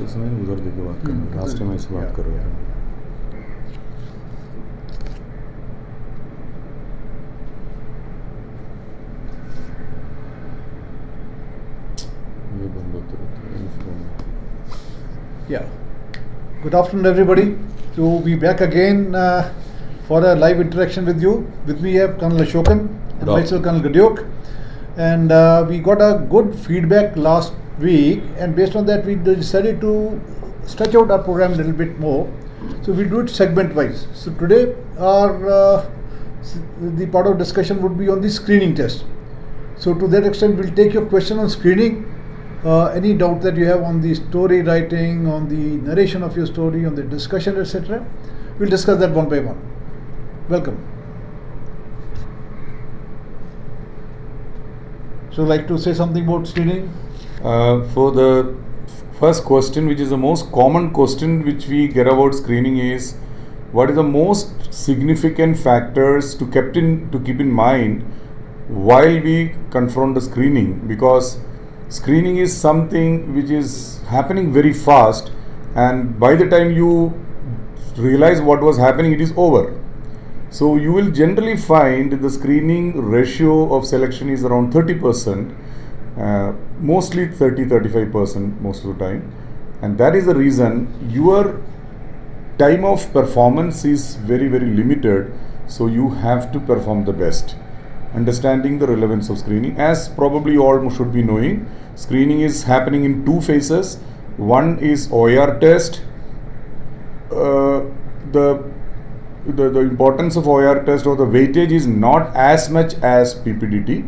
इस समय उधर देके बात कर रहे हैं, लास्ट टाइम ऐसे बात कर रहे थे. ये बंद होते रहते हैं phone. Yeah. Good afternoon, everybody. To be back again for a live interaction with you. With me, I have Colonel Ashokan and myself, Colonel Gadyok. And we got a good feedback last week, and based on that, we decided to stretch out our program a little bit more. So we do it segment wise. So today, our the part of discussion would be on the screening test. So to that extent, we'll take your question on screening. Any doubt that you have on the story writing, on the narration of your story, on the discussion, etc. We'll discuss that one by one. Welcome. So, like to say something about screening? For the first question, which is the most common question which we get about screening, is what is the most significant factors to keep in mind while we confront the screening, because screening is something which is happening very fast, and by the time you realize what was happening, it is over. So you will generally find the screening ratio of selection is around 30%, mostly 30-35% most of the time, and that is the reason your time of performance is very, very limited. So you have to perform the best. Understanding the relevance of screening, as probably all should be knowing, screening is happening in two phases. One is OER test. The importance of OER test or the weightage is not as much as PPDT.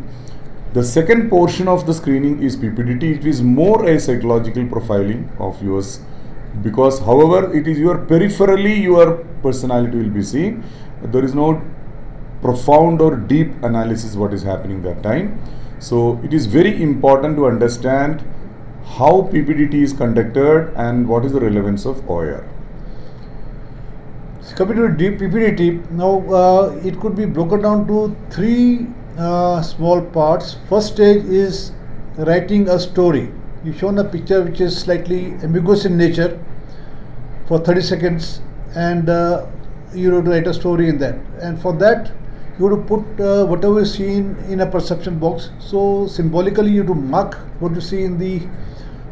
The second portion of the screening is PPDT. It is more a psychological profiling of yours, because however it is peripherally your personality will be seen. There is no profound or deep analysis what is happening that time. So it is very important to understand how PPDT is conducted and what is the relevance of OER. Coming to PPDT, now it could be broken down to three small parts. First stage is writing a story. You've shown a picture which is slightly ambiguous in nature for 30 seconds, and you have to write a story in that. And for that, you have to put whatever you see in a perception box. So symbolically, you have to mark what you see in the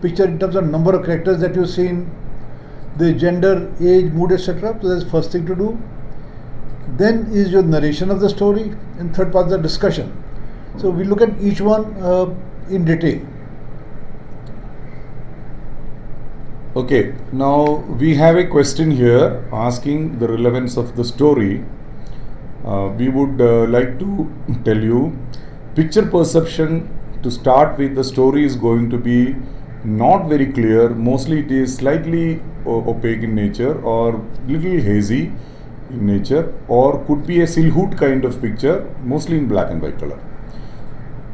picture in terms of number of characters that you've seen, the gender, age, mood, etc. So that's the first thing to do. Then is your narration of the story, and third part is the discussion. So we look at each one in detail. Okay, now we have a question here asking the relevance of the story. We would like to tell you, picture perception to start with, the story is going to be not very clear. Mostly it is slightly opaque in nature or little hazy in nature, or could be a silhouette kind of picture, mostly in black and white color.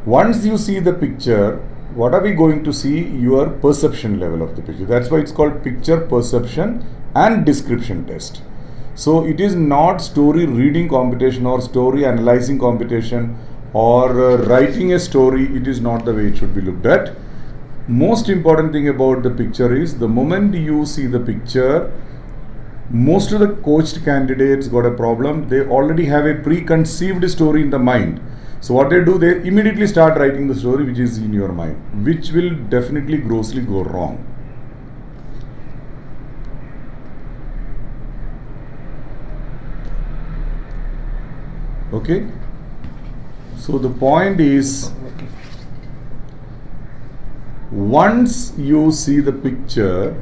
Once you see the picture, what are we going to see? Your perception level of the picture. That's why it's called picture perception and description test. So it is not story reading competition or story analyzing competition or writing a story. It is not the way it should be looked at. Most important thing about the picture is the moment you see the picture, most of the coached candidates got a problem. They already have a preconceived story in the mind. So what they do, they immediately start writing the story which is in your mind, which will definitely grossly go wrong. Okay, so the point is, once you see the picture,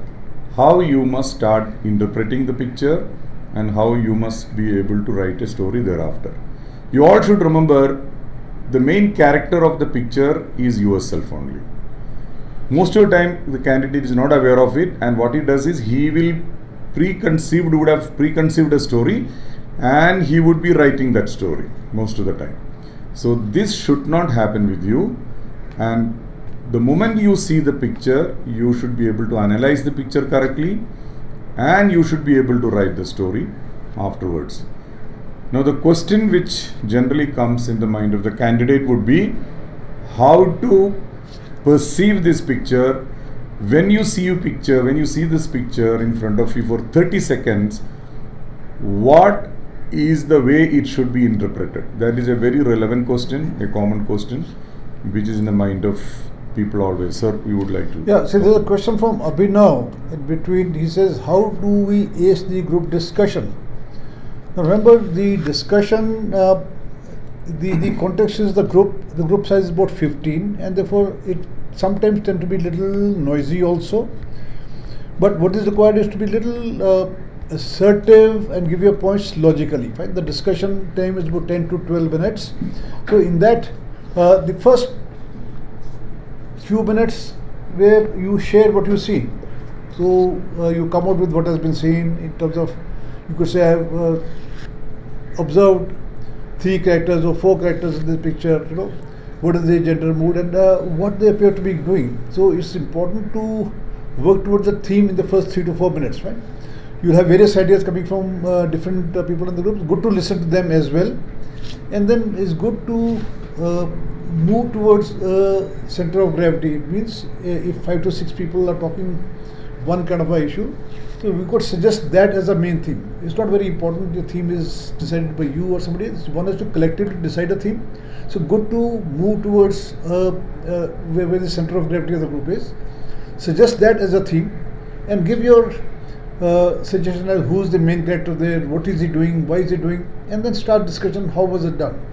how you must start interpreting the picture and how you must be able to write a story thereafter. You all should remember, the main character of the picture is yourself only. Most of the time the candidate is not aware of it, and what he does is he would have preconceived a story, and he would be writing that story most of the time. So this should not happen with you, and the moment you see the picture, you should be able to analyze the picture correctly, and you should be able to write the story afterwards. Now the question which generally comes in the mind of the candidate would be how to perceive this picture when you see this picture in front of you for 30 seconds, what is the way it should be interpreted? That is a very relevant question, a common question, which is in the mind of people always. Sir, you would like to? Yeah, so there's a question from Abhinav in between. He says, how do we ace the group discussion? Now remember, the discussion, the context is the group size is about 15, and therefore it sometimes tend to be little noisy also. But what is required is to be little assertive and give your points logically. Right? The discussion time is about 10 to 12 minutes. So in that, the first few minutes where you share what you see. So you come out with what has been seen in terms of, you could say, I have observed 3 characters or 4 characters in this picture, what is their gender mood and what they appear to be doing. So it's important to work towards a theme in the first 3 to 4 minutes, right? You'll have various ideas coming from different people in the group. It's good to listen to them as well. And then it's good to move towards center of gravity. It means if 5 to 6 people are talking one kind of a issue, so we could suggest that as a main theme. It's not very important the theme is decided by you or somebody else. One has to collectively decide a theme. So good to move towards where the center of gravity of the group is. Suggest that as a theme and give your suggestion as who's the main character there, what is he doing, why is he doing, and then start discussion, how was it done.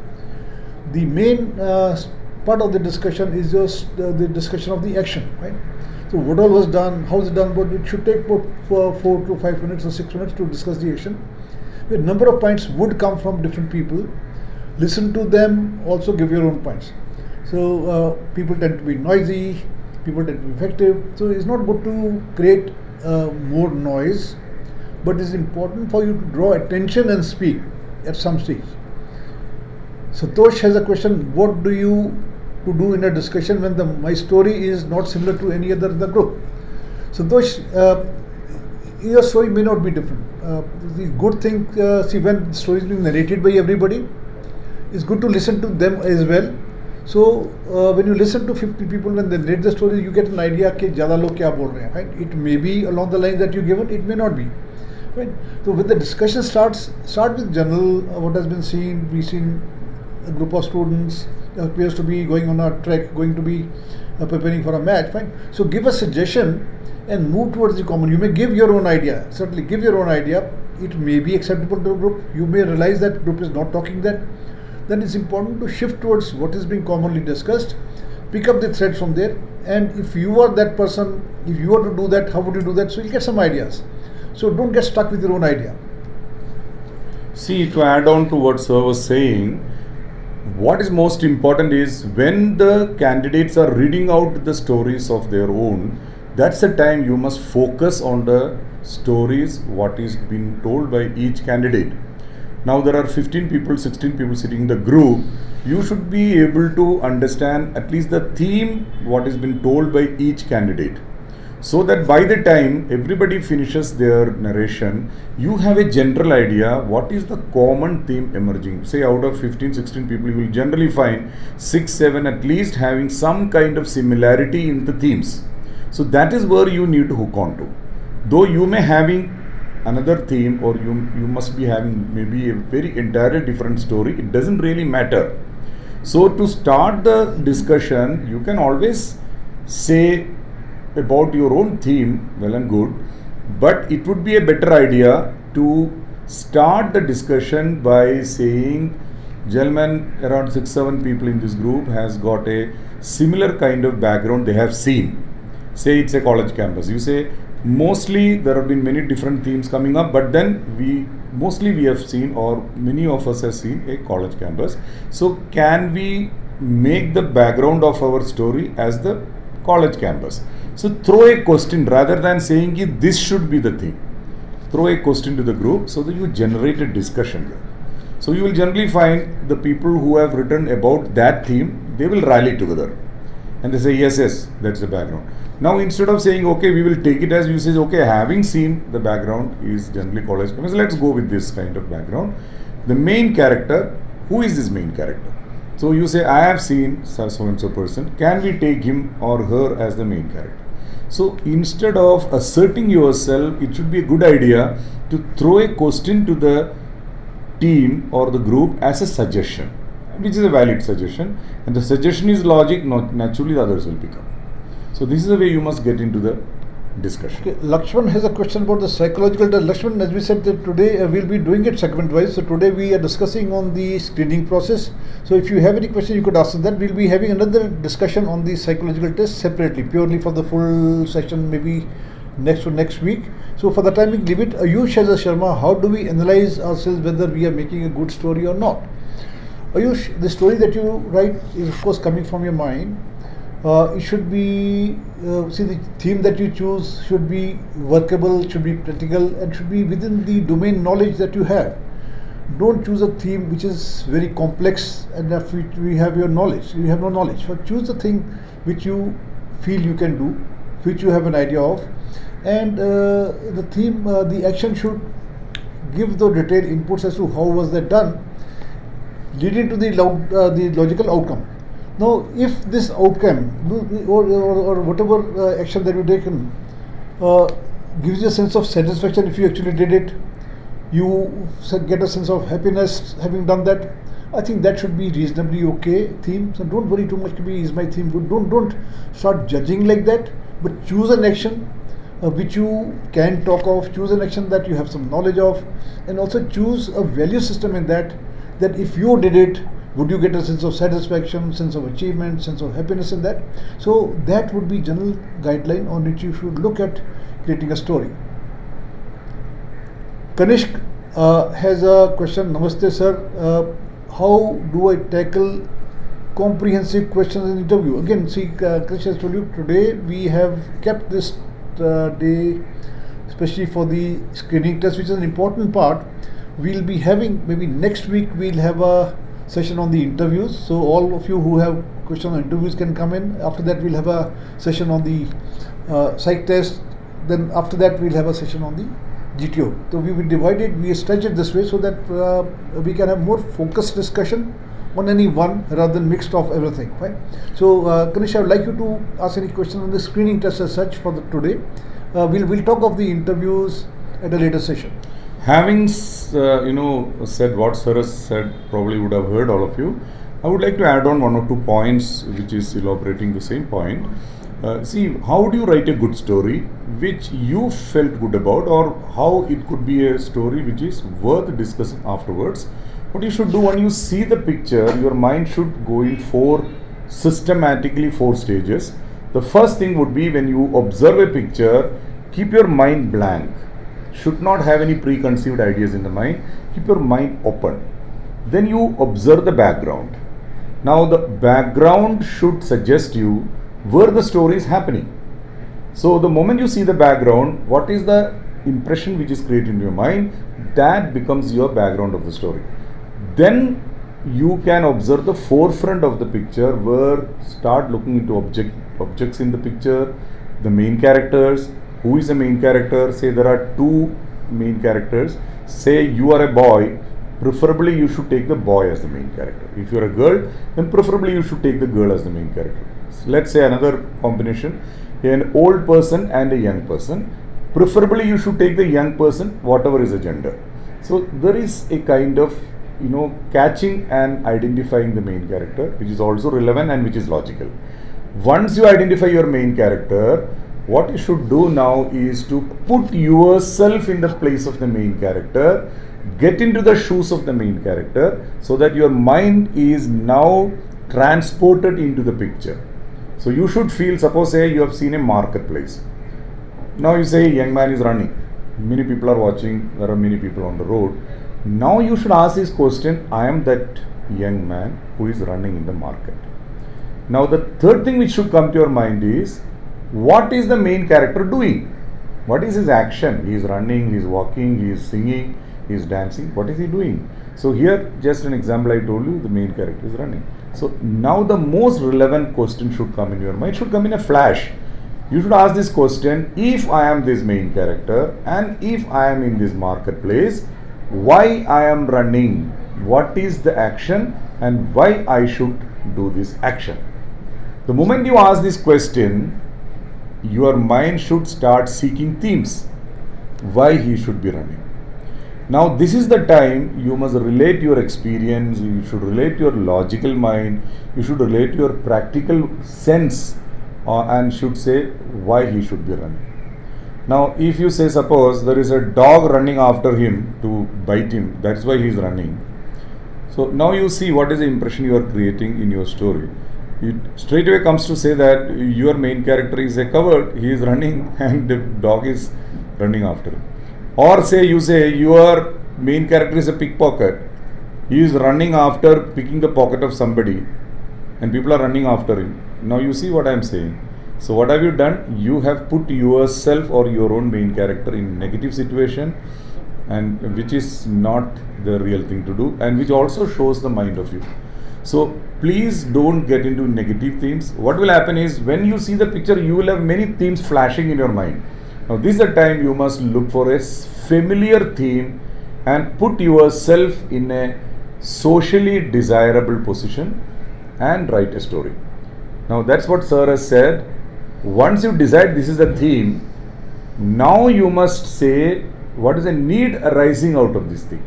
The main part of the discussion is just the discussion of the action, right? So what all was done, how was it done, but it should take about 4 to 5 minutes or 6 minutes to discuss the action. A number of points would come from different people. Listen to them, also give your own points. So people tend to be noisy, people tend to be effective. So it's not good to create more noise, but it's important for you to draw attention and speak at some stage. Satosh has a question, what do you to do in a discussion when my story is not similar to any other in the group? Santosh, your story may not be different. The good thing, see, when the story is being narrated by everybody, it's good to listen to them as well. So when you listen to 50 people when they narrate the story, you get an idea that ज़्यादा लोग क्या बोल रहे हैं, right? It may be along the lines that you given, it may not be, right? So when the discussion start with general, what has been seen. We've seen a group of students appears to be going on a trek, going to be preparing for a match, fine. So give a suggestion and move towards the common. You may give your own idea, certainly give your own idea. It may be acceptable to the group. You may realize that the group is not talking that. Then it's important to shift towards what is being commonly discussed, pick up the thread from there. And if you are that person, if you are to do that, how would you do that? So you'll get some ideas. So don't get stuck with your own idea. See, to add on to what Sir was saying, what is most important is when the candidates are reading out the stories of their own, that's the time you must focus on the stories, what is being told by each candidate. Now there are 15 people, 16 people sitting in the group. You should be able to understand at least the theme, what is being told by each candidate. So that by the time everybody finishes their narration, you have a general idea what is the common theme emerging. Say out of 15, 16 people, you will generally find 6, 7 at least having some kind of similarity in the themes. So that is where you need to hook on to. Though you may having another theme or you must be having maybe a very entirely different story, it doesn't really matter. So to start the discussion, you can always say about your own theme, well and good, but it would be a better idea to start the discussion by saying, gentlemen, around 6-7 people in this group has got a similar kind of background they have seen. Say it's a college campus. You say, mostly there have been many different themes coming up, but then we have seen, or many of us have seen, a college campus. So can we make the background of our story as the college campus? So throw a question rather than saying this should be the theme. Throw a question to the group so that you generate a discussion. So you will generally find the people who have written about that theme, they will rally together and they say yes, that's the background. Now instead of saying okay, we will take it as you say, okay, having seen the background is generally college campus, let's go with this kind of background. The main character, who is this main character? So you say, I have seen so and so person, can we take him or her as the main character? So instead of asserting yourself, it should be a good idea to throw a question to the team or the group as a suggestion, which is a valid suggestion, and the suggestion is logic, not naturally the others will pick up. So this is the way you must get into the discussion. Okay, Lakshman has a question about the psychological test. Lakshman, as we said that today we'll be doing it segment wise. So today we are discussing on the screening process. So if you have any question, you could ask that. We'll be having another discussion on the psychological test separately, purely for the full session, maybe next week. So for the time being, leave it. Ayush has a Sharma. How do we analyze ourselves whether we are making a good story or not? Ayush, the story that you write is of course coming from your mind. It should be, the theme that you choose should be workable, should be practical, and should be within the domain knowledge that you have. Don't choose a theme which is very complex and if we have your knowledge, you have no knowledge. So choose a thing which you feel you can do, which you have an idea of, and the theme, the action should give the detailed inputs as to how was that done, leading to the logical outcome. Now, if this outcome or whatever action that you taken gives you a sense of satisfaction, if you actually did it, you get a sense of happiness having done that. I think that should be reasonably okay theme. So don't worry too much. Is my theme good? Don't start judging like that. But choose an action which you can talk of. Choose an action that you have some knowledge of, and also choose a value system in that. That if you did it, would you get a sense of satisfaction, sense of achievement, sense of happiness in that? So that would be general guideline on which you should look at creating a story. Kanishk has a question. Namaste, sir. How do I tackle comprehensive questions in interview? Again, see, Kanishk has told you today we have kept this day, especially for the screening test, which is an important part. We'll be having, maybe next week, we'll have a session on the interviews. So all of you who have questions on interviews can come in. After that, we'll have a session on the psych test. Then after that, we'll have a session on the GTO. So we will divide it, we stretch it this way so that we can have more focused discussion on any one rather than mixed of everything. Right? So Kanish, I would like you to ask any question on the screening test as such for today. We'll talk of the interviews at a later session. Having said what Sir has said, probably would have heard all of you. I would like to add on one or two points which is elaborating the same point. See, how do you write a good story which you felt good about, or how it could be a story which is worth discussing afterwards? What you should do when you see the picture, your mind should go in systematically four stages. The first thing would be when you observe a picture, keep your mind blank. Should not have any preconceived ideas in the mind. Keep your mind open. Then you observe the background. Now the background should suggest you where the story is happening. So the moment you see the background, what is the impression which is created in your mind, that becomes your background of the story. Then you can observe the forefront of the picture, where start looking into objects in the picture, the main characters. Who is the main character? Say there are two main characters. Say you are a boy, preferably you should take the boy as the main character. If you are a girl, then preferably you should take the girl as the main character. So let's say another combination, an old person and a young person. Preferably you should take the young person, whatever is the gender. So there is a kind of catching and identifying the main character, which is also relevant and which is logical. Once you identify your main character, what you should do now is to put yourself in the place of the main character, get into the shoes of the main character, so that your mind is now transported into the picture. So you should feel, suppose say you have seen a marketplace. Now you say a young man is running. Many people are watching, there are many people on the road. Now you should ask this question, I am that young man who is running in the market. Now the third thing which should come to your mind is, what is the main character doing? What is his action? He is running, he is walking, he is singing, he is dancing. What is he doing? So here, just an example I told you, the main character is running. So now the most relevant question should come in your mind, should come in a flash. You should ask this question, if I am this main character and if I am in this marketplace, why I am running? What is the action and why I should do this action? The moment you ask this question, your mind should start seeking themes why he should be running. Now, this is the time you must relate your experience, you should relate your logical mind, you should relate your practical sense, and should say why he should be running. Now, if you say, suppose there is a dog running after him to bite him, that's why he is running. So now you see what is the impression you are creating in your story. It straight away comes to say that your main character is a coward, he is running and the dog is running after him. Or say your main character is a pickpocket, he is running after picking the pocket of somebody and people are running after him. Now you see what I am saying. So what have you done? You have put yourself or your own main character in negative situation, and which is not the real thing to do, and which also shows the mind of you. So please don't get into negative themes. What will happen is when you see the picture, you will have many themes flashing in your mind. Now this is the time you must look for a familiar theme and put yourself in a socially desirable position and write a story. Now that's what Sir has said. Once you decide this is the theme, now you must say what is the need arising out of this thing.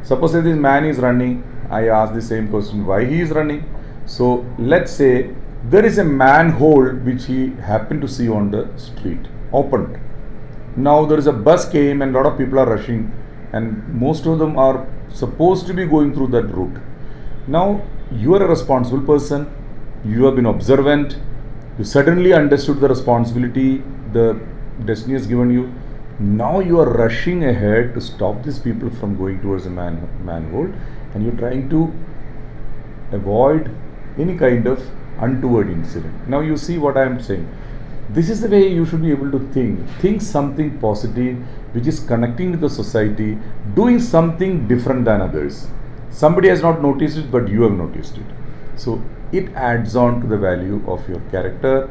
Suppose that this man is running, I ask the same question, why he is running. So let's say there is a manhole which he happened to see on the street, opened. Now there is a bus came and a lot of people are rushing, and most of them are supposed to be going through that route. Now you are a responsible person, you have been observant, you suddenly understood the responsibility the destiny has given you. Now you are rushing ahead to stop these people from going towards a manhole, and you're trying to avoid any kind of untoward incident. Now you see what I am saying. This is the way you should be able to think. Think something positive which is connecting with the society, doing something different than others. Somebody has not noticed it, but you have noticed it. So it adds on to the value of your character,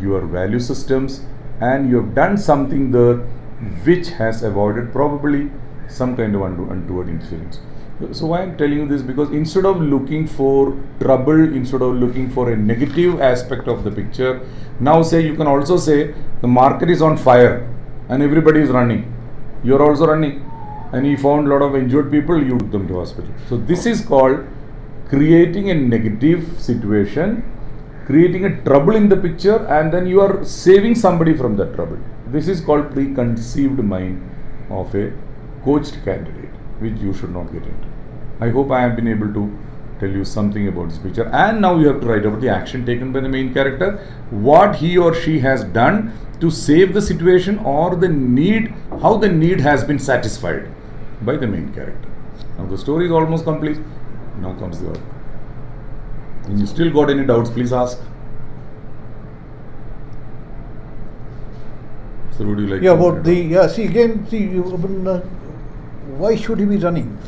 your value systems, and you have done something there which has avoided probably some kind of untoward incidents. So why I am telling you this, because instead of looking for trouble, instead of looking for a negative aspect of the picture, now say you can also say the market is on fire and everybody is running. You are also running, and you found a lot of injured people, you took them to hospital. So this is called creating a negative situation, creating a trouble in the picture, and then you are saving somebody from that trouble. This is called preconceived mind of a coached candidate, which you should not get into. I hope I have been able to tell you something about this picture, and now you have to write about the action taken by the main character, what he or she has done to save the situation, or the need, how the need has been satisfied by the main character. Now the story is almost complete. Now comes the outcome. And you still got any doubts, please ask. So would you like Yeah, to about why should he be running?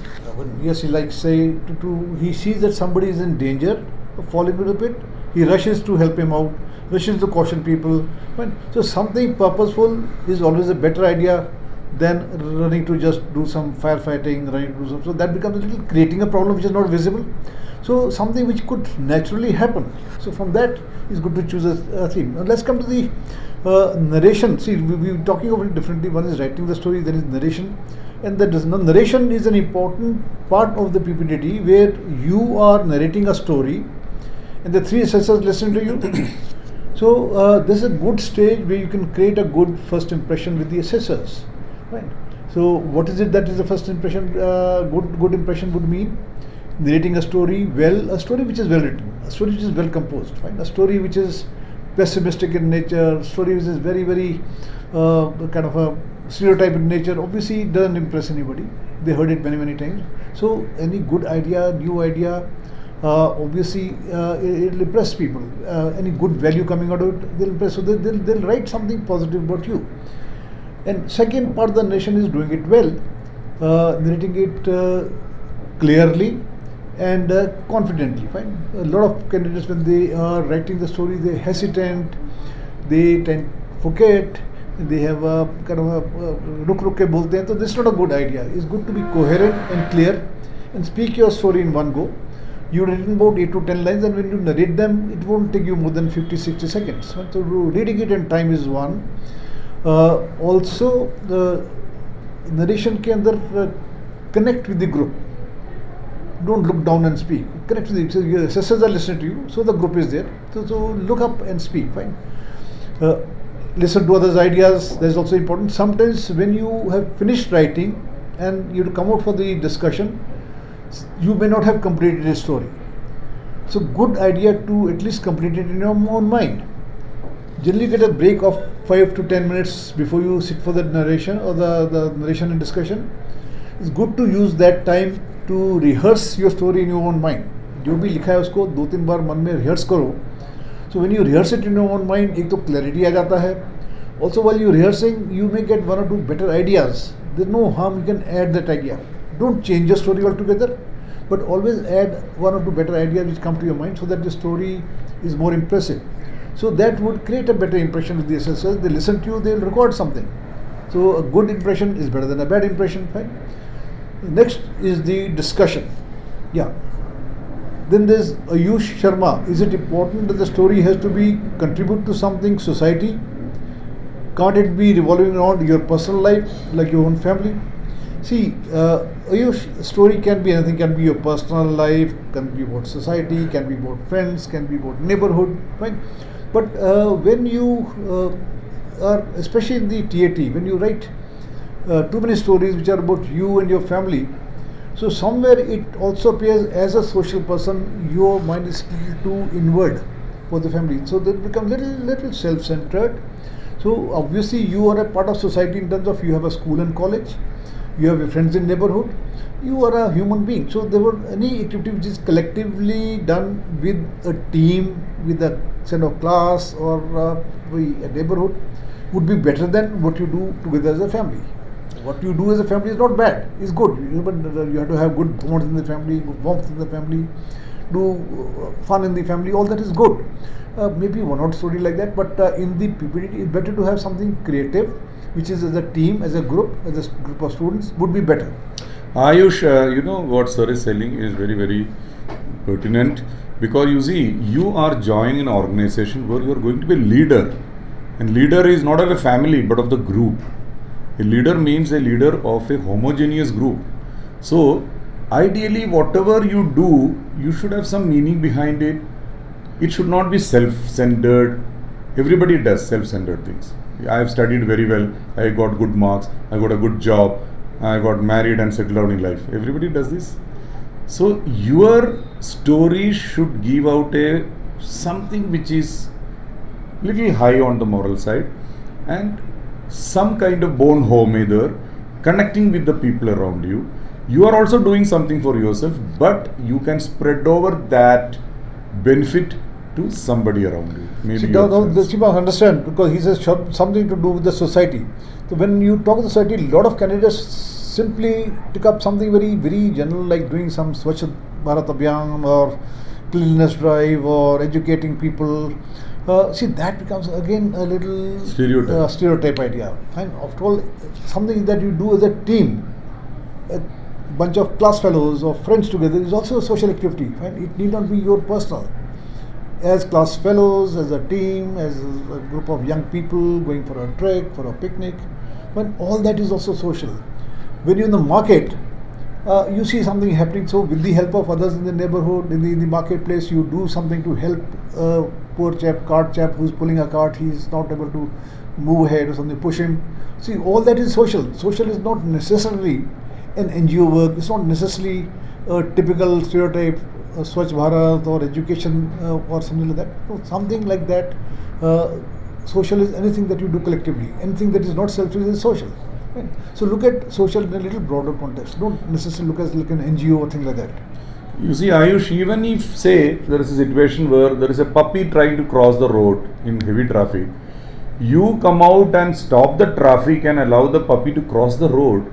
Yes, he like say he sees that somebody is in danger of falling into the pit. He rushes to help him out, rushes to caution people. Fine. So something purposeful is always a better idea than running to just do some firefighting, running to do some. So that becomes a little creating a problem which is not visible. So something which could naturally happen. So from that, it's good to choose a theme. Now let's come to the narration. See, we're talking about it differently. One is writing the story, then is narration. And narration is an important part of the PPTD where you are narrating a story and the three assessors listen to you. So this is a good stage where you can create a good first impression with the assessors. Right. So what is it that is the first impression? Good impression would mean narrating a story well, a story which is well written, a story which is well composed, fine? A story which is pessimistic in nature, a story which is very, very kind of a stereotype in nature. Obviously it doesn't impress anybody. They heard it many, many times. So any good idea, new idea, obviously it'll impress people. Any good value coming out of it, they'll impress. So they'll write something positive about you. And second part of the narration is doing it well, narrating it clearly and confidently. Fine. A lot of candidates, when they are writing the story, they hesitant, they tend to forget, they have a kind of a ruk ke bolte hain. So this is not a good idea. It's good to be coherent and clear and speak your story in one go. You written about 8 to 10 lines, and when you narrate them, it won't take you more than 50-60 seconds. Right? So reading it in time is one. Also, the narration के अंदर connect with the group. Don't look down and speak. Connect with the, so your assessors are listening to you, so the group is there. So look up and speak. Fine. Listen to others' ideas. That's also important. Sometimes when you have finished writing and you come out for the discussion, you may not have completed a story. So good idea to at least complete it in your own mind. Generally get a break of 5 to 10 minutes before you sit for the narration or the narration and discussion. It's good to use that time to rehearse your story in your own mind. जो भी लिखा है उसको 2-3 बार मन में rehearse करो. So when you rehearse it in your own mind, एक तो clarity आ जाता है. Also while you rehearsing, you may get 1 or 2 better ideas. There's no harm, you can add that idea. Don't change your story altogether, but always add 1 or 2 better ideas which come to your mind so that the story is more impressive. So that would create a better impression with the assessors. They listen to you, they'll record something. So a good impression is better than a bad impression. Fine. Next is the discussion. Yeah. Then there's Ayush Sharma. Is it important that the story has to be contribute to something society? Can't it be revolving around your personal life, like your own family? See, Ayush, story can be anything. Can be your personal life, can be about society, can be about friends, can be about neighborhood, right? But when you are, especially in the TAT, when you write too many stories which are about you and your family, so somewhere it also appears as a social person, your mind is too inward for the family. So they become little self-centered. So obviously you are a part of society in terms of you have a school and college, you have your friends in neighborhood, you are a human being. So there were any activity which is collectively done with a team, with a set of class or a neighborhood would be better than what you do together as a family. What you do as a family is not bad, it's good. But you have to have good bonds in the family, good warmth in the family, do fun in the family, all that is good. Maybe one or story like that, but in the PPT it's better to have something creative, which is as a team, as a group of students would be better. Ayush, you know what sir is telling is very, very pertinent, because you see, you are joining an organization where you are going to be a leader, and leader is not of a family but of the group. A leader means a leader of a homogeneous group. So ideally whatever you do, you should have some meaning behind it. It should not be self-centered. Everybody does self-centered things. I have studied very well, I got good marks, I got a good job, I got married and settled down in life. Everybody does this. So your story should give out something which is little high on the moral side and some kind of bone home either, connecting with the people around you. You are also doing something for yourself, but you can spread over that benefit to somebody around you. Maybe see, now you must understand, because he says something to do with the society. So when you talk to society, a lot of candidates simply pick up something very, very general, like doing some Swachh Bharat Abhiyan or cleanliness drive or educating people. See, that becomes again a little stereotype idea. And after all, something that you do as a team, a bunch of class fellows or friends together, is also a social activity. Right? It need not be your personal. As class fellows, as a team, as a group of young people going for a trek, for a picnic, but all that is also social. When you're in the market, you see something happening, so with the help of others in the neighborhood, in the marketplace, you do something to help a poor cart chap who's pulling a cart, he's not able to move ahead or something, push him. See, all that is social. Social is not necessarily an NGO work, it's not necessarily a typical stereotype, Swachh Bharat or education or something like that. So something like that, social is anything that you do collectively. Anything that is not selfish is social. Right? So look at social in a little broader context. Don't necessarily look at like an NGO or things like that. You see, Ayush, even if say there is a situation where there is a puppy trying to cross the road in heavy traffic, you come out and stop the traffic and allow the puppy to cross the road,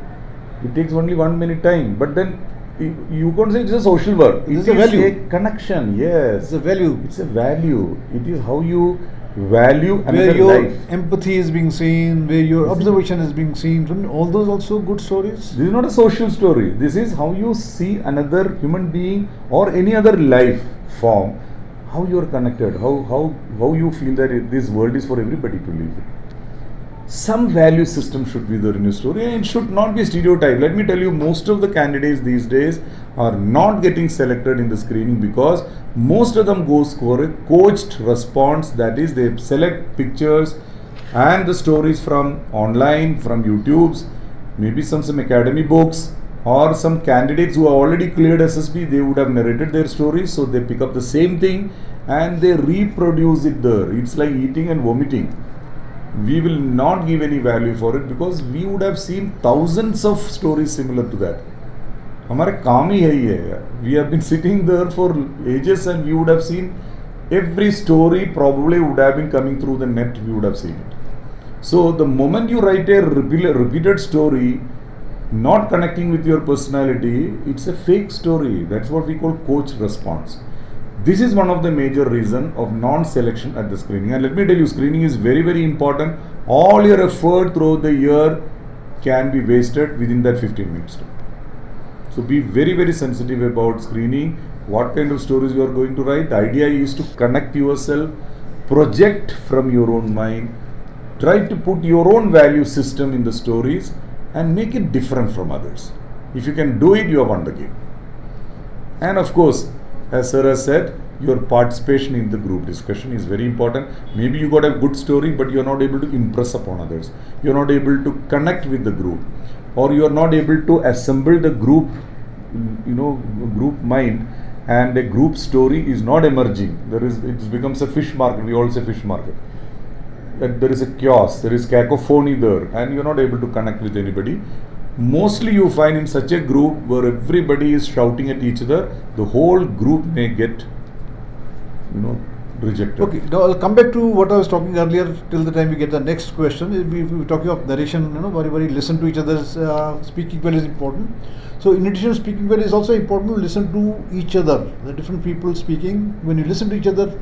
it takes only 1 minute time. But then you can't say it's a social work. It is a value. A connection, yes. It's a value. It's a value. It is how you value another where your life. empathy is being seen, where your observation is being seen. Don't all those also good stories? This is not a social story. This is how you see another human being or any other life form, how you are connected, how you feel that this world is for everybody to live. Some value system should be there in your story, and it should not be stereotyped. Let me tell you, most of the candidates these days are not getting selected in the screening because most of them goes for a coached response. That is, they select pictures and the stories from online, from YouTube's, maybe some academy books, or some candidates who have already cleared SSB. They would have narrated their stories, so they pick up the same thing and they reproduce it there. It's like eating and vomiting. We will not give any value for it because we would have seen thousands of stories similar to that. हमारा काम ही यही है. We have been sitting there for ages and we would have seen every story probably would have been coming through the net. We would have seen it. So the moment you write a repeated story, not connecting with your personality, it's a fake story. That's what we call coach response. This is one of the major reason of non-selection at the screening. And let me tell you, screening is very, very important. All your effort throughout the year can be wasted within that 15 minutes. So be very, very sensitive about screening, what kind of stories you are going to write. The idea is to connect yourself, project from your own mind, try to put your own value system in the stories and make it different from others. If you can do it, you have won the game. And of course, as Sarah said, your participation in the group discussion is very important. Maybe you got a good story, but you are not able to impress upon others. You are not able to connect with the group, or you are not able to assemble the group, group mind, and a group story is not emerging. It becomes a fish market. We all say fish market. That there is a chaos, there is cacophony there, and you are not able to connect with anybody. Mostly you find in such a group where everybody is shouting at each other, the whole group may get, rejected. Okay, now I'll come back to what I was talking earlier till the time we get the next question. We were talking of narration, very listen to each other's speaking well is important. So in addition to speaking well, it's also important to listen to each other, the different people speaking. When you listen to each other,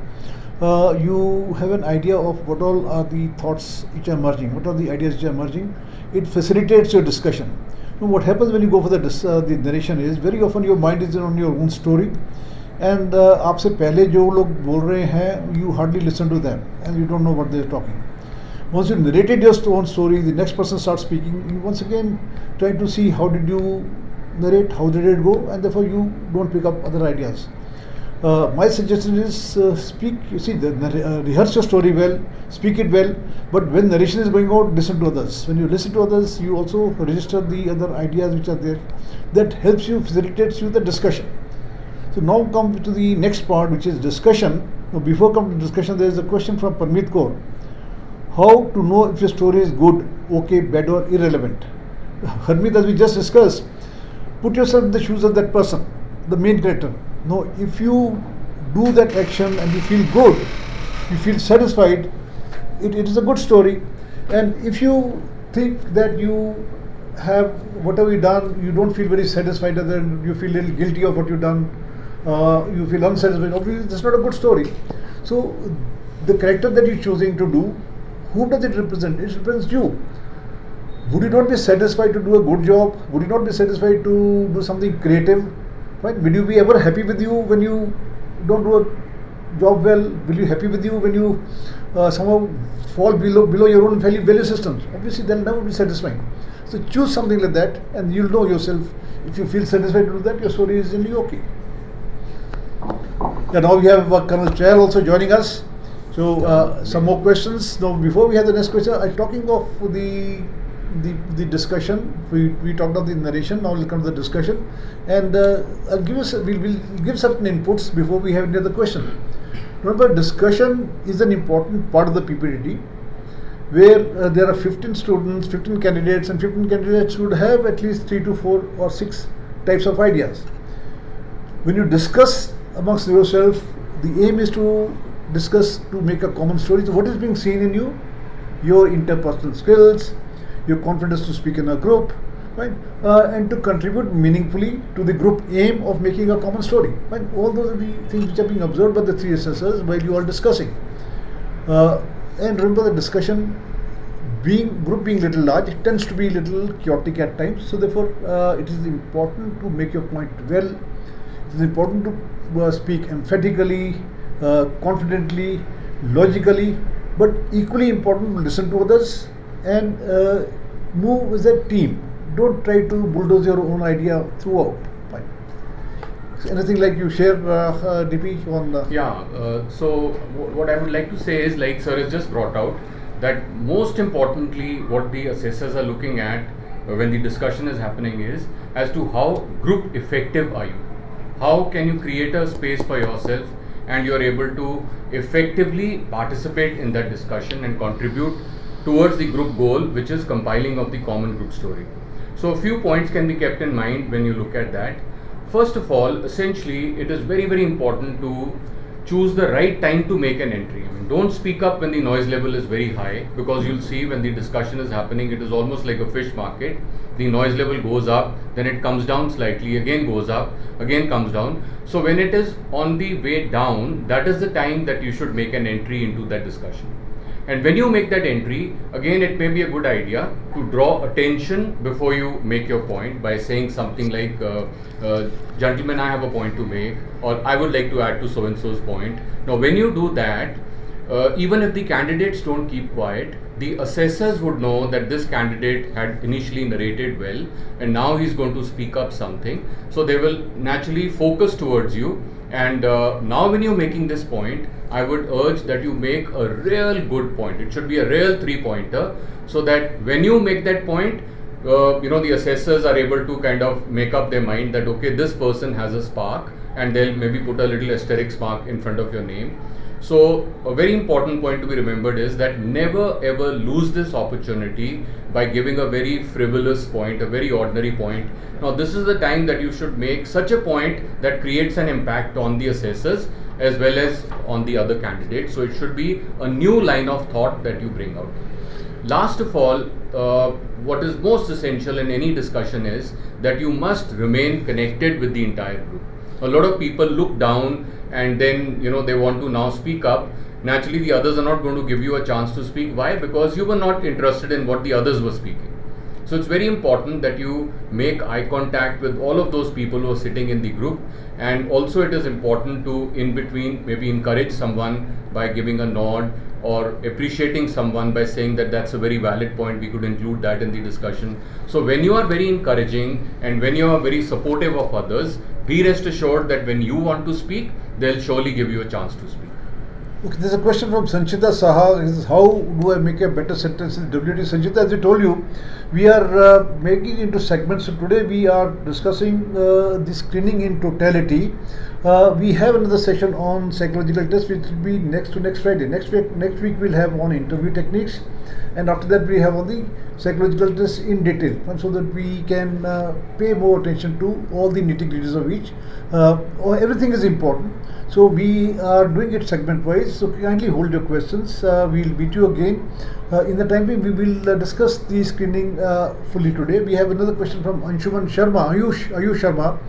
you have an idea of what all are the thoughts which are emerging, what are the ideas which are emerging. It facilitates your discussion. Now, what happens when you go for the narration is very often your mind is on your own story, and आपसे पहले जो लोग बोल रहे हैं, you hardly listen to them and you don't know what they are talking. Once you narrated your own story, the next person starts speaking. You once again try to see how did you narrate, how did it go, and therefore you don't pick up other ideas. My suggestion is rehearse your story well, speak it well, but when narration is going out, listen to others. When you listen to others, you also register the other ideas which are there. That helps you, facilitates you the discussion. So now come to the next part, which is discussion. Now before coming to discussion, there is a question from Parmeet Kaur. How to know if your story is good, okay, bad or irrelevant? Harmeet, as we just discussed, put yourself in the shoes of that person, the main character. Now, if you do that action and you feel good, you feel satisfied, it is a good story. And if you think that you have whatever you done, you don't feel very satisfied, and then you feel a little guilty of what you've done, you feel unsatisfied, obviously that's not a good story. So, the character that you're choosing to do, who does it represent? It represents you. Would you not be satisfied to do a good job? Would you not be satisfied to do something creative? Right? Will you be ever happy with you when you don't do a job well? Will you happy with you when you somehow fall below your own value systems? Obviously, they'll never be satisfying. So choose something like that, and you'll know yourself. If you feel satisfied to do that, your story is really okay. Yeah, now we have Colonel Chair also joining us. So some more questions. Now, before we have the next question, I'm talking of the discussion. We talked about the narration. Now we'll come to the discussion, and we'll give certain inputs before we have any other question. Remember, discussion is an important part of the PPTD, where there are 15 students, 15 candidates, and 15 candidates would have at least 3 to 4 or 6 types of ideas. When you discuss amongst yourself, the aim is to discuss to make a common story. So what is being seen in you? Your interpersonal skills, your confidence to speak in a group, right? And to contribute meaningfully to the group aim of making a common story. Right? All those are the things which are being observed by the 3 assessors while you are discussing. And remember, the discussion group being little large, it tends to be little chaotic at times. So therefore, it is important to make your point well. It is important to speak emphatically, confidently, logically, but equally important to listen to others and move as a team. Don't try to bulldoze your own idea throughout. Fine. So anything like you share, DP, on? So what I would like to say is, like sir has just brought out, that most importantly what the assessors are looking at when the discussion is happening is as to how group effective are you. How can you create a space for yourself and you are able to effectively participate in that discussion and contribute towards the group goal, which is compiling of the common group story. So a few points can be kept in mind when you look at that. First of all, essentially it is very, very important to choose the right time to make an entry. I mean, don't speak up when the noise level is very high, because you'll see when the discussion is happening, it is almost like a fish market. The noise level goes up, then it comes down slightly, again goes up, again comes down. So when it is on the way down, that is the time that you should make an entry into that discussion. And when you make that entry, again it may be a good idea to draw attention before you make your point by saying something like, gentlemen, I have a point to make, or I would like to add to so and so's point. Now when you do that, even if the candidates don't keep quiet, the assessors would know that this candidate had initially narrated well and now he's going to speak up something. So they will naturally focus towards you. And now when you're making this point, I would urge that you make a real good point. It should be a real 3-pointer, so that when you make that point, the assessors are able to kind of make up their mind that, okay, this person has a spark, and they'll maybe put a little asterisk mark in front of your name. So a very important point to be remembered is that never ever lose this opportunity by giving a very frivolous point, a very ordinary point. Now this is the time that you should make such a point that creates an impact on the assessors as well as on the other candidates. So it should be a new line of thought that you bring out. Last of all, what is most essential in any discussion is that you must remain connected with the entire group. A lot of people look down and then they want to now speak up. Naturally the others are not going to give you a chance to speak. Why? Because you were not interested in what the others were speaking. So it's very important that you make eye contact with all of those people who are sitting in the group, and also it is important to in between maybe encourage someone by giving a nod, or appreciating someone by saying that that's a very valid point, we could include that in the discussion. So when you are very encouraging and when you are very supportive of others, be rest assured that when you want to speak, they'll surely give you a chance to speak. Okay, there's a question from Sanchita Saha. It is, how do I make a better sentence in WT? Sanchita, as I told you, we are making into segments. So today we are discussing the screening in totality. We have another session on psychological tests, which will be next Friday. Next week we'll have on interview techniques, and after that we have on the psychological tests in detail, and so that we can pay more attention to all the nitty-gritties of each. Everything is important. So we are doing it segment wise. So kindly hold your questions. We'll meet you again. In the time being, we will discuss the screening fully today. We have another question from Anshuman Sharma. Ayush Sharma.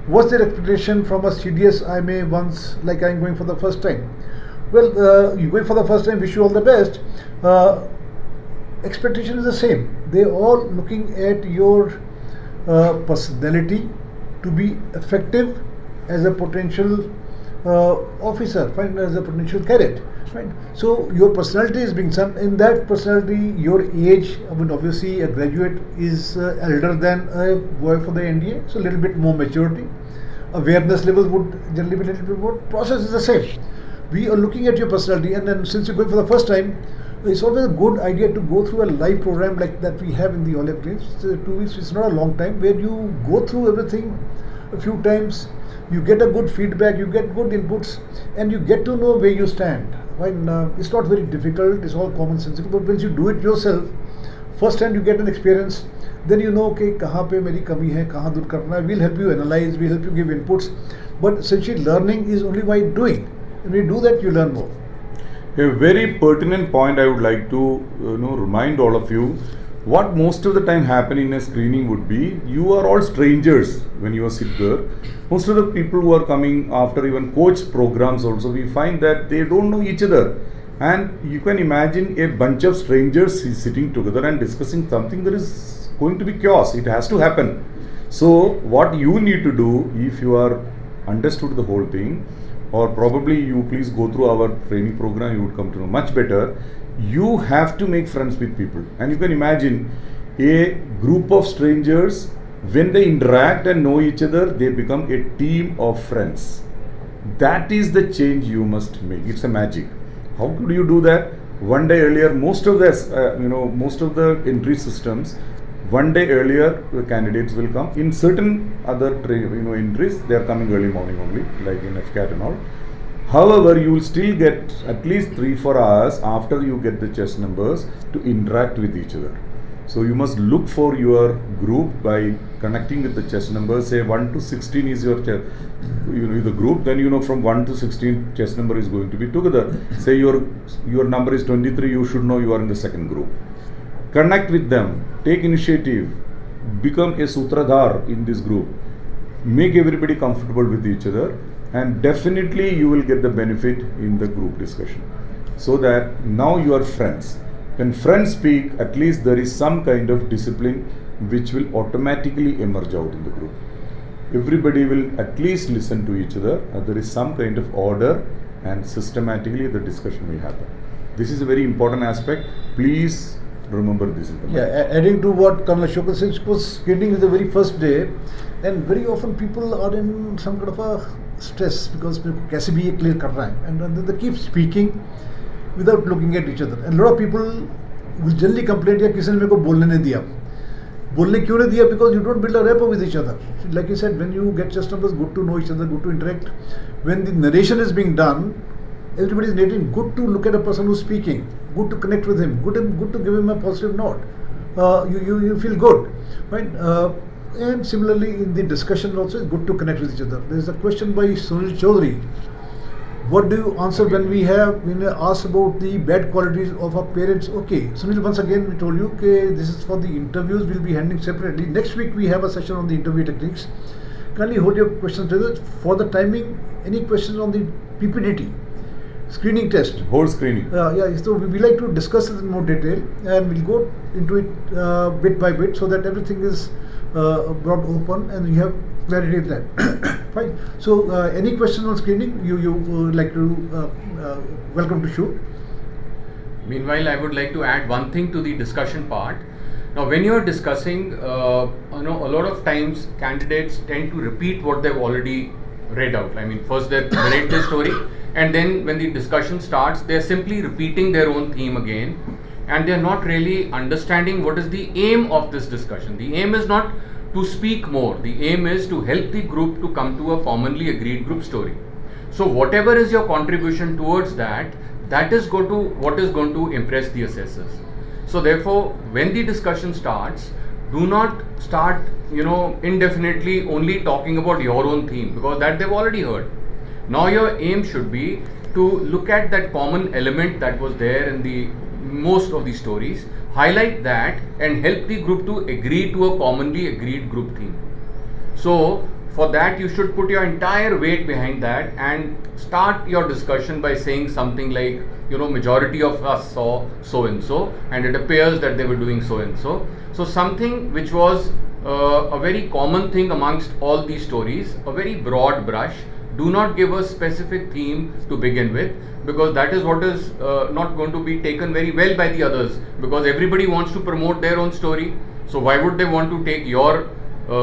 What's their expectation from a CDS IMA once, like I'm going for the first time? Well, you going for the first time, wish you all the best. Expectation is the same. They're all looking at your personality to be effective as a potential officer, fine, as a potential cadet, right? So your personality is being seen. In that personality, your age, I mean, obviously a graduate is elder than a boy for the NDA, so a little bit more maturity. Awareness level would generally be a little bit more. Process is the same. We are looking at your personality, and then since you're going for the first time, it's always a good idea to go through a live program like that we have in the All Games. 2 weeks, it's not a long time, where you go through everything a few times. You get a good feedback, you get good inputs, and you get to know where you stand. When it's not very difficult, it's all commonsensical. But when you do it yourself, first time you get an experience, then you know, okay, kahan pe meri kami hai, kahan dur karna hai. We'll help you analyze, we'll help you give inputs. But essentially, learning is only by doing. And when you do that, you learn more. A very pertinent point I would like to remind all of you. What most of the time happen in a screening would be, you are all strangers when you are sit there. Most of the people who are coming after even coach programs also, we find that they don't know each other. And you can imagine a bunch of strangers sitting together and discussing something. There is going to be chaos. It has to happen. So what you need to do, if you are understood the whole thing, or probably you please go through our training program, you would come to know much better. You have to make friends with people. And you can imagine a group of strangers, when they interact and know each other, they become a team of friends. That is the change you must make. It's a magic. How could you do that? One day earlier, most of the entry systems, one day earlier the candidates will come. In certain other entries, they are coming early morning only, like in FCAT and all. However, you will still get at least 3-4 hours after you get the chess numbers to interact with each other. So you must look for your group by connecting with the chess numbers. Say 1 to 16 is your the group. Then from 1 to 16 chess number is going to be together. Say your number is 23. You should know you are in the second group. Connect with them. Take initiative. Become a sutradhar in this group. Make everybody comfortable with each other, and definitely you will get the benefit in the group discussion. So that now you are friends. When friends speak, at least there is some kind of discipline which will automatically emerge out in the group. Everybody will at least listen to each other. There is some kind of order, and systematically the discussion will happen. This is a very important aspect. Please remember this. Adding to what Colonel Ashok said, because screening is the very first day, and very often people are in some kind of a stress because कैसे भी ये clear कर रहा है, and then they keep speaking without looking at each other. And a lot of people will generally complain कि किसी ने मेरे को बोलने नहीं दिया. बोलने क्यों नहीं दिया? Because you don't build a rapport with each other. Like you said, when you get chess numbers, good to know each other, good to interact. When the narration is being done, everybody is narrating. Good to look at a person who's speaking. Good to connect with him. Good to give him a positive note. You feel good, right? And similarly in the discussion also, it's good to connect with each other. There is a question by Sunil Chaudhary. What do you answer when we ask about the bad qualities of our parents? Okay, Sunil, once again we told you, okay, this is for the interviews. We'll be handling separately. Next week we have a session on the interview techniques. Kindly hold your questions with us. For the timing, any questions on the PPDT? Screening test. Whole screening. So we like to discuss it in more detail, and we'll go into it bit by bit so that everything is brought open and you have clarity in that. Fine. So any questions on screening you would like to welcome to shoot. Meanwhile, I would like to add one thing to the discussion part. Now, when you are discussing, a lot of times candidates tend to repeat what they've already read out. I mean, first they narrate their story, and then when the discussion starts, they're simply repeating their own theme again, and they're not really understanding what is the aim of this discussion. The aim is not to speak more. The aim is to help the group to come to a commonly agreed group story. So whatever is your contribution towards that is what is going to impress the assessors. So therefore, when the discussion starts, do not start, indefinitely only talking about your own theme, because that they've already heard. Now your aim should be to look at that common element that was there in the most of the stories, highlight that and help the group to agree to a commonly agreed group theme. So for that you should put your entire weight behind that and start your discussion by saying something like, majority of us saw so and so, and it appears that they were doing so and so. So something which was a very common thing amongst all these stories, a very broad brush. Do not give a specific theme to begin with, because that is what is not going to be taken very well by the others, because everybody wants to promote their own story. So why would they want to take your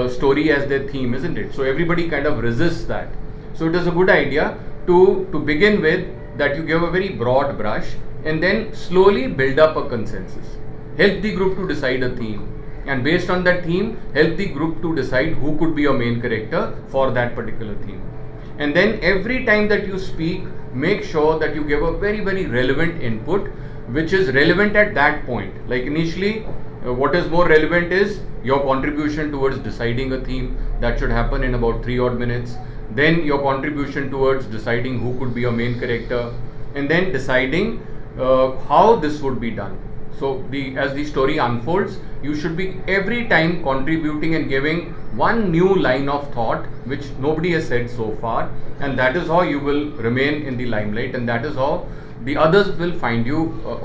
story as their theme, isn't it? So everybody kind of resists that. So it is a good idea to begin with that you give a very broad brush and then slowly build up a consensus. Help the group to decide a theme, and based on that theme, help the group to decide who could be your main character for that particular theme. And then every time that you speak, make sure that you give a very, very relevant input, which is relevant at that point. Like initially, what is more relevant is your contribution towards deciding a theme. That should happen in about 3 odd minutes. Then your contribution towards deciding who could be your main character, and then deciding how this would be done. So as the story unfolds, you should be every time contributing and giving one new line of thought which nobody has said so far, and that is how you will remain in the limelight, and that is how the others will find you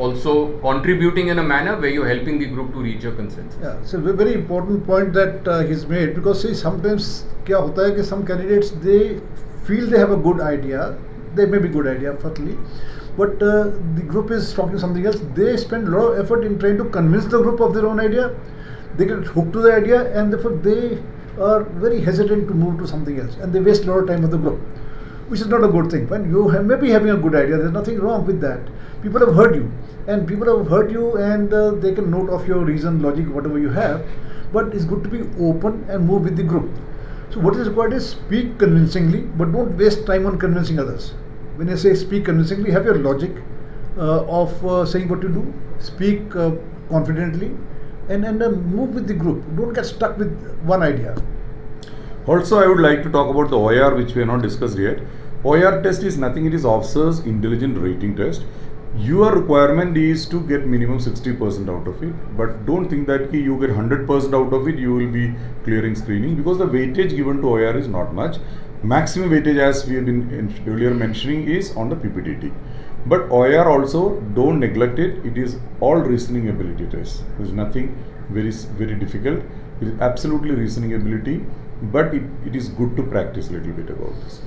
also contributing in a manner where you're helping the group to reach a consensus. Yeah, it's a very important point that he's made, because see, sometimes क्या होता है कि some candidates, they feel they have a good idea, they may be good idea firstly, but the group is talking something else. They spend a lot of effort in trying to convince the group of their own idea. They get hooked to the idea, and therefore they are very hesitant to move to something else, and they waste a lot of time with the group, which is not a good thing. When you may be having a good idea, there's nothing wrong with that. People have heard you, and they can note of your reason, logic, whatever you have. But it's good to be open and move with the group. So what is required is speak convincingly, but don't waste time on convincing others. When I say speak convincingly, have your logic of saying what you do. Speak confidently, and move with the group. Don't get stuck with one idea. Also, I would like to talk about the OIR, which we have not discussed yet. OIR test is nothing, it is Officers Intelligent Rating Test. Your requirement is to get minimum 60% out of it, but don't think that you get 100% out of it, you will be clearing screening, because the weightage given to OIR is not much. Maximum weightage, as we have been earlier mentioning, is on the PPTT. But OIR also, don't neglect it. It is all reasoning ability test. There is nothing very difficult. It is absolutely reasoning ability, but it is good to practice a little bit about this.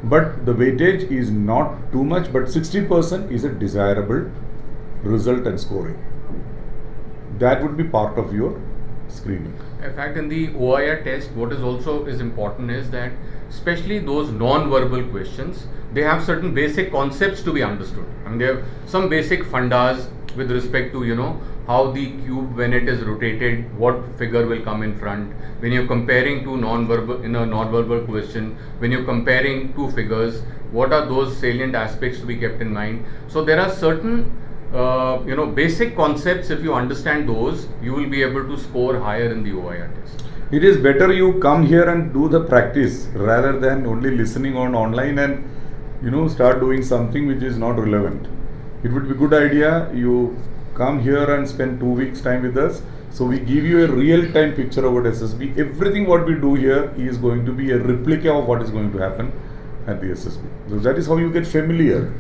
But the weightage is not too much, but 60% is a desirable result and scoring. That would be part of your screening. In fact, in the OIR test, what is also important is that especially those non-verbal questions, they have certain basic concepts to be understood. I mean, they have some basic fundas with respect to, how the cube, when it is rotated, what figure will come in front. When you're comparing two non-verbal, in a non-verbal question, when you're comparing two figures, what are those salient aspects to be kept in mind? So there are certain basic concepts. If you understand those, you will be able to score higher in the OIR test. It is better you come here and do the practice rather than only listening on online and start doing something which is not relevant. It would be a good idea you come here and spend 2 weeks time with us. So we give you a real-time picture about SSB. Everything what we do here is going to be a replica of what is going to happen at the SSB. So that is how you get familiar.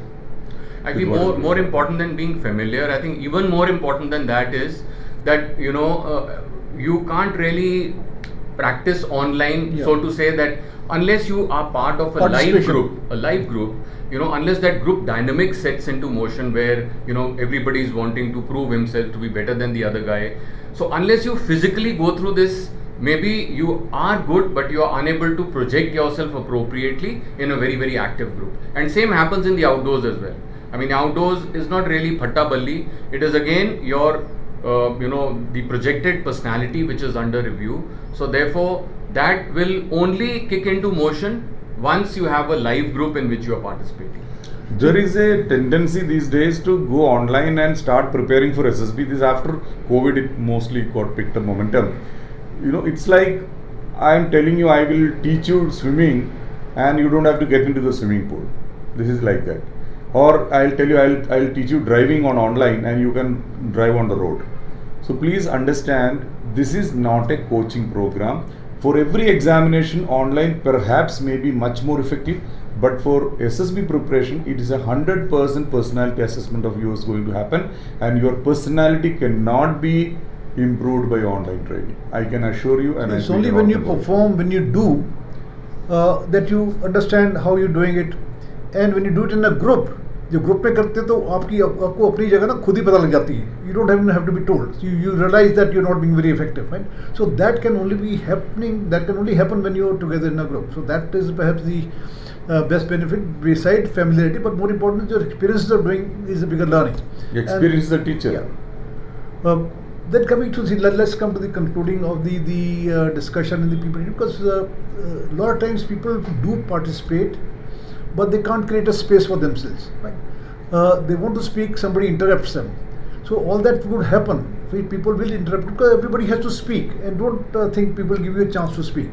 I think more important than being familiar, I think even more important than that is that you can't really practice online, so to say, that unless you are part of a live group, unless that group dynamic sets into motion where everybody is wanting to prove himself to be better than the other guy. So unless you physically go through this, maybe you are good, but you are unable to project yourself appropriately in a very, very active group. And same happens in the outdoors as well. I mean, outdoors is not really bhatta balli. It is again your the projected personality which is under review. So therefore, that will only kick into motion once you have a live group in which you are participating. There is a tendency these days to go online and start preparing for SSB. This after COVID, it mostly got picked up momentum. It's like I am telling you, I will teach you swimming, and you don't have to get into the swimming pool. This is like that. Or I'll tell you, I'll teach you driving on online, and you can drive on the road. So please understand, this is not a coaching program. For every examination, online perhaps may be much more effective, but for SSB preparation, it is 100% personality assessment of yours going to happen, and your personality cannot be improved by online training. I can assure you. And it's only when you perform, when you do, that you understand how you're doing it. And when you do it in a group, जो group में करते तो आपको अपनी जगह ना खुद ही पता लग जाती है. You don't even have to be told. You realize that you're not being very effective, right? So that can only be happening. That can only happen when you're together in a group. So that is perhaps the best benefit beside familiarity. But more important, your experiences of doing is a bigger learning. Experience is the teacher. Yeah. Then coming to let's come to the concluding of the discussion in the people, because a lot of times people do participate, but they can't create a space for themselves. Right? They want to speak, somebody interrupts them. So all that would happen. People will interrupt because everybody has to speak, and don't think people give you a chance to speak.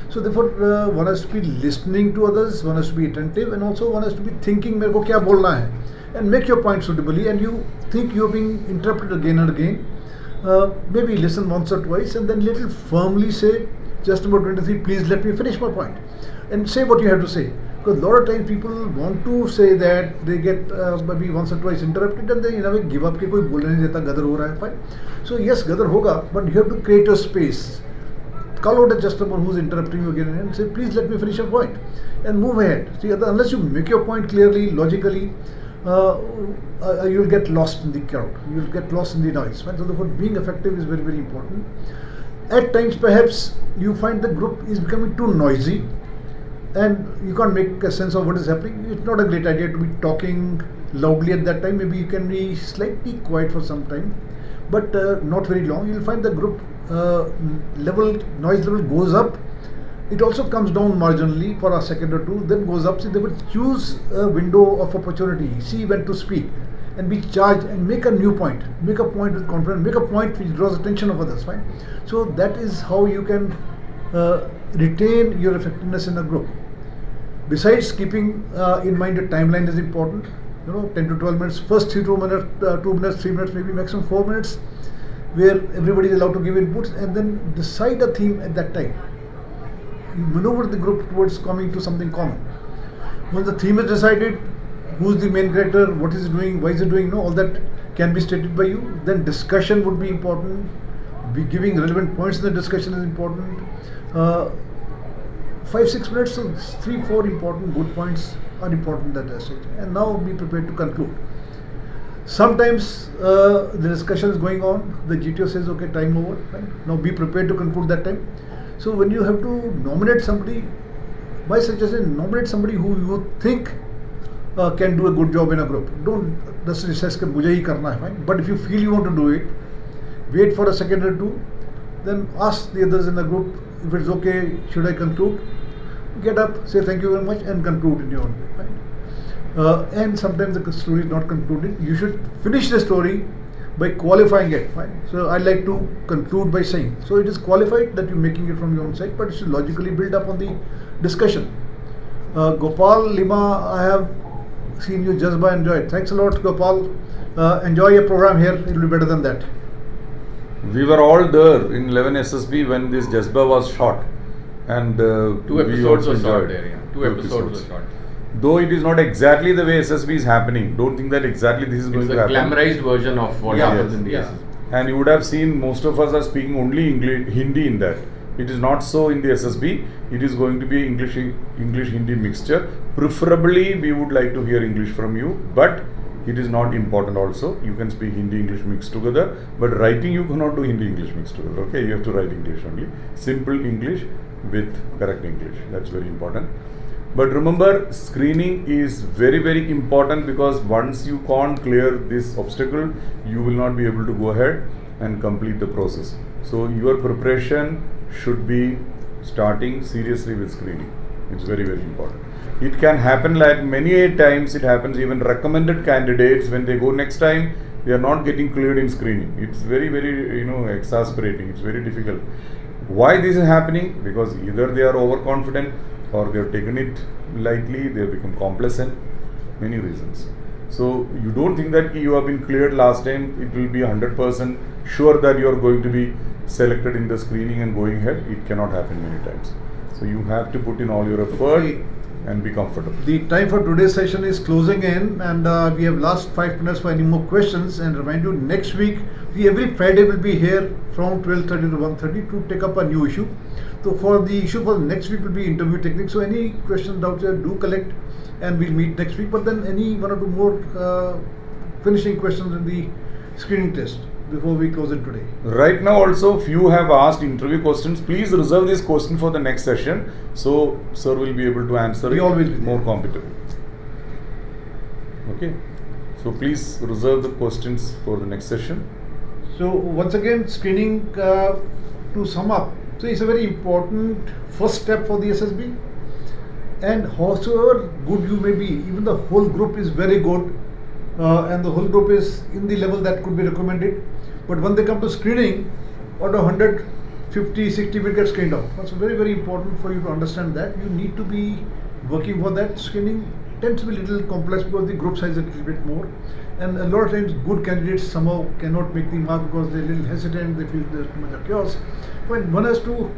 So therefore, one has to be listening to others, one has to be attentive, and also one has to be thinking, मेरे को क्या बोलना है, and make your point suitably. And you think you're being interrupted again and again. Maybe listen once or twice, and then little firmly say, just about 23, please let me finish my point, and say what you have to say. Because a lot of times people want to say that they get maybe once or twice interrupted and they in a way give up कि कोई बोलने नहीं देता गदर हो रहा है fine. So yes गदर होगा but you have to create a space. Call out a customer who's interrupting you again and say please let me finish your point and move ahead. See unless you make your point clearly, logically, you'll get lost in the crowd. You'll get lost in the noise. Right? So therefore being effective is very very important. At times perhaps you find the group is becoming too noisy and you can't make a sense of what is happening. It's not a great idea to be talking loudly at that time. Maybe you can be slightly quiet for some time, but not very long. You'll find the group noise level goes up. It also comes down marginally for a second or two, then goes up. So they will choose a window of opportunity, see when to speak, and be charged and make a new point. Make a point with confidence. Make a point which draws attention of others. Fine. So that is how you can retain your effectiveness in a group. Besides keeping in mind the timeline is important, 10 to 12 minutes, first 2 minutes, 2 minutes, 3 minutes, maybe maximum 4 minutes, where everybody is allowed to give inputs and then decide a theme at that time. You maneuver the group towards coming to something common. Once the theme is decided, who's the main character, what is he doing, why is he doing, all that can be stated by you. Then discussion would be important. Be giving relevant points in the discussion is important. 5-6 minutes, so 3-4 important good points are important at that stage. And now be prepared to conclude. Sometimes the discussion is going on, the GTO says, okay, time over, right? Now be prepared to conclude that time. So when you have to nominate somebody, my suggestion, nominate somebody who you think can do a good job in a group. Don't just recess ke mujhe hi karna hai, fine. But if you feel you want to do it, wait for a second or two, then ask the others in the group, if it's okay, should I conclude? Get up, say thank you very much and conclude in your own way. Right? And sometimes the story is not concluded. You should finish the story by qualifying it. Fine. So I like to conclude by saying, so it is qualified that you're making it from your own side, but it should logically build up on the discussion. Gopal, Lima, I have seen you just by enjoyed. Thanks a lot, Gopal. Enjoy your program here. It will be better than that. We were all there in 11 SSB when this Jazba was shot. And 2 episodes were shot there, yeah. 2 episodes were shot. Though it is not exactly the way SSB is happening, don't think that exactly this is going to happen. It's a glamorized version of what happens in the SSB. And you would have seen most of us are speaking only Hindi in that. It is not so in the SSB. It is going to be English-Hindi mixture. Preferably, we would like to hear English from you, but it is not important also. You can speak Hindi-English mixed together, but writing you cannot do Hindi-English mixed together. Okay, you have to write English only. Simple English with correct English. That's very important. But remember, screening is very very important, because once you can't clear this obstacle, you will not be able to go ahead and complete the process. So your preparation should be starting seriously with screening. It's very very important. It can happen like many times. It happens even recommended candidates, when they go next time, they are not getting cleared in screening. It's very very exasperating. It's very difficult. Why this is happening? Because either they are overconfident, or they have taken it lightly, they have become complacent. Many reasons. So you don't think that you have been cleared last time, it will be 100% sure that you are going to be selected in the screening and going ahead. It cannot happen many times. So you have to put in all your effort and be comfortable. The time for today's session is closing in, and we have last 5 minutes for any more questions. And remind you, next week we every Friday will be here from 12:30 to 1:30 to take up a new issue. So for the issue for the next week will be interview techniques. So any questions, doubts there, do collect, and we'll meet next week. But then any 1 or 2 more finishing questions in the screening test before we close it today. Right now also, if you have asked interview questions, please reserve this question for the next session, so sir will be able to answer we it all will be more competent. Okay, so please reserve the questions for the next session. So once again, screening, to sum up, so it's a very important first step for the SSB, and however good you may be, even the whole group is very good, and the whole group is in the level that could be recommended, but when they come to screening, out of 100, 50, 60 will get screened out. It's very very important for you to understand that you need to be working for that. Screening tends to be a little complex because the group size is a little bit more, and a lot of times good candidates somehow cannot make the mark because they're a little hesitant, they feel there's too much of chaos. But one has to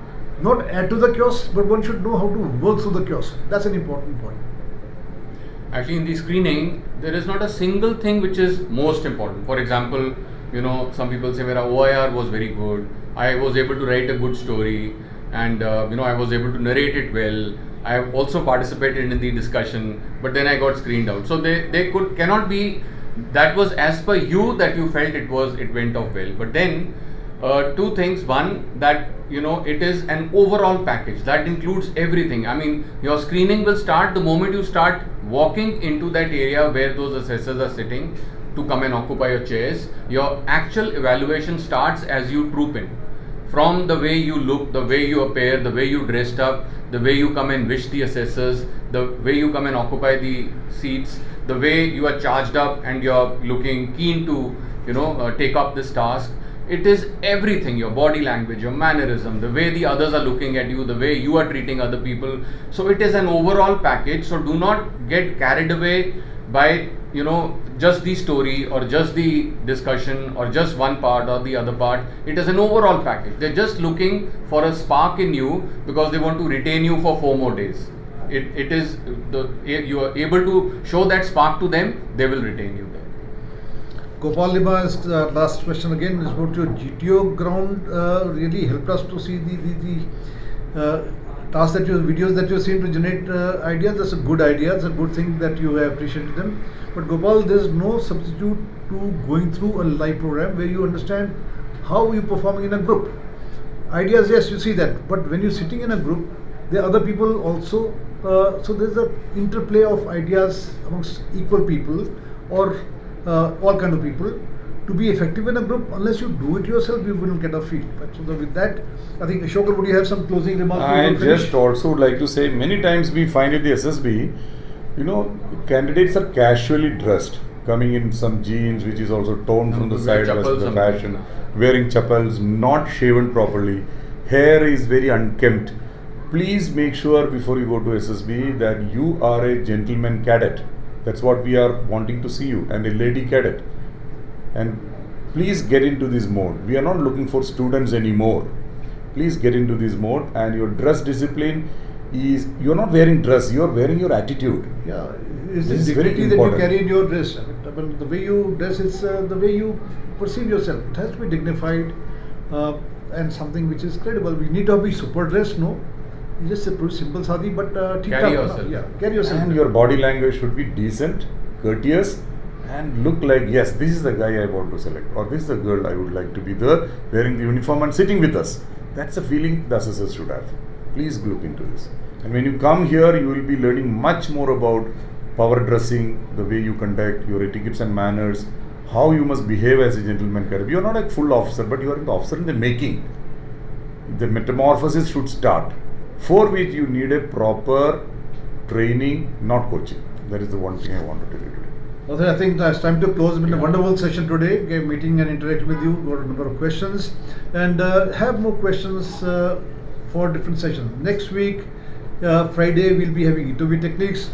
not add to the chaos, but one should know how to work through the chaos. That's an important point. actually in the screening, there is not a single thing which is most important. For example, some people say mera OIR was very good. I was able to write a good story, and I was able to narrate it well. I also participated in the discussion, but then I got screened out. So they cannot be. That was as per you that you felt it went off well. But then two things. One, that it is an overall package that includes everything. I mean, your screening will start the moment you start walking into that area where those assessors are sitting to come and occupy your chairs. Your actual evaluation starts as you troop in. From the way you look, the way you appear, the way you dressed up, the way you come and wish the assessors, the way you come and occupy the seats, the way you are charged up and you're looking keen to take up this task. It is everything, your body language, your mannerism, the way the others are looking at you, the way you are treating other people. So it is an overall package. So do not get carried away by just the story or just the discussion or just one part or the other part. It is an overall package. They're just looking for a spark in you because they want to retain you for 4 more days. It is you are able to show that spark to them, they will retain you there. Gopal Lima's last question again is about your GTO ground. Really helped us to see the tasks that videos that you've seen to generate ideas. That's a good idea. It's a good thing that you have appreciated them. But Gopal, there's no substitute to going through a live program where you understand how you're performing in a group. Ideas, yes, you see that. But when you're sitting in a group, there are other people also. So there's an interplay of ideas amongst equal people or all kind of people. To be effective in a group, unless you do it yourself, you will not get a feel. But so with that, I think Ashok, would you have some closing remarks? I just also would like to say, many times we find at the SSB, candidates are casually dressed, coming in some jeans which is also torn from the side as the fashion, wearing chappals, not shaven properly, hair is very unkempt. Please make sure before you go to SSB that you are a gentleman cadet. That's what we are wanting to see you, and a lady cadet. And please get into this mode. We are not looking for students anymore. Please get into this mode, and your dress discipline is, you're not wearing dress, you're wearing your attitude. Yeah, it's the dignity that you carry in your dress. I mean, the way you dress is the way you perceive yourself. It has to be dignified and something which is credible. We need to be super dressed, no? You just a simple sadi, but carry yourself. Yeah, carry yourself. And your body language should be decent, courteous, and look like, yes, this is the guy I want to select, or this is the girl I would like to be there, wearing the uniform and sitting with us. That's the feeling the assessors should have. Please look into this. And when you come here, you will be learning much more about power dressing, the way you conduct, your etiquettes and manners, how you must behave as a gentleman cadet. You are not a full officer, but you are an officer in the making. The metamorphosis should start, for which you need a proper training, not coaching. That is the one thing I wanted to tell you today. Also, I think it's time to close. It's been a wonderful session today. Meeting and interacting with you. Got a number of questions, and have more questions for different sessions. Next week, Friday, we'll be having interview techniques,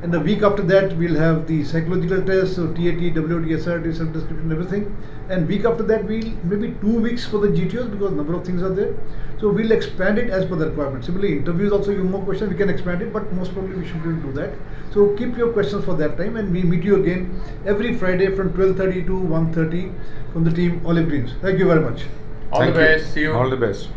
and the week after that, we'll have the psychological test, so TAT, WT, SRT, self-description, everything. And week after that, we'll maybe 2 weeks for the GTOs because a number of things are there. So we'll expand it as per the requirement. Similarly, interviews also, you have more questions, we can expand it, but most probably we should be able to do that. So keep your questions for that time, and we meet you again every Friday from 12:30 to 1:30 from the team Olive Greens. Thank you very much. All the best. See you. All the best.